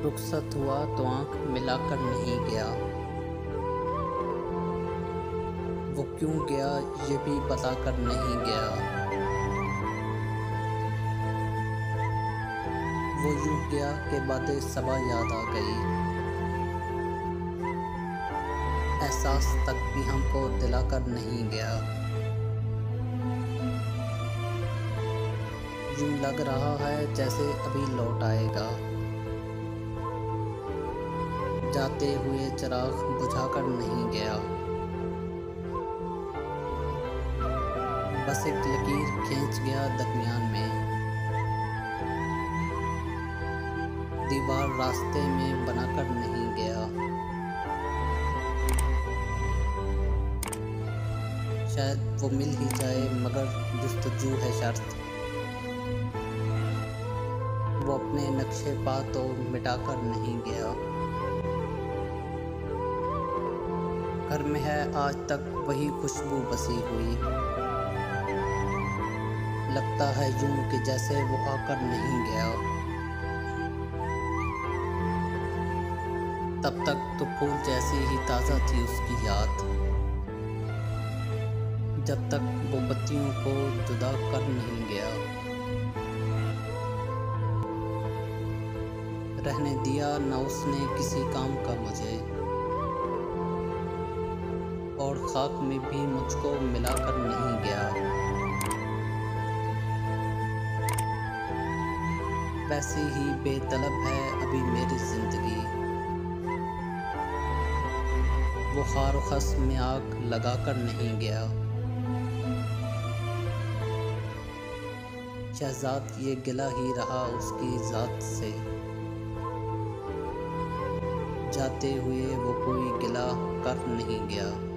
रुखसत हुआ तो आँख मिलाकर नहीं गया। वो क्यों गया ये भी बताकर नहीं गया। वो यूं गया कि बातें सबा याद आ गई। एहसास तक भी हमको दिलाकर नहीं गया। यूं लग रहा है जैसे अभी लौट आएगा। जाते हुए चिराग बुझाकर नहीं गया। बस एक लकीर खींच गया दरमियान में। दीवार रास्ते में बनाकर नहीं गया। शायद वो मिल ही जाए मगर जुस्तजू है शर्त। वो अपने नक्शे पा तो मिटाकर नहीं गया। घर में है आज तक वही खुशबू बसी हुई। लगता है यूं कि जैसे वो आकर नहीं गया। तब तक तो फूल जैसी ही ताज़ा थी उसकी याद। जब तक वो बत्तियों को जुदा कर नहीं गया। रहने दिया न उसने किसी काम का मुझे। और खाक में भी मुझको मिलाकर नहीं गया। वैसी ही बेतलब है अभी मेरी जिंदगी। वो खार खस में आग लगाकर नहीं गया। शहजाद ये गिला ही रहा उसकी जात से। जाते हुए वो कोई गिला कर नहीं गया।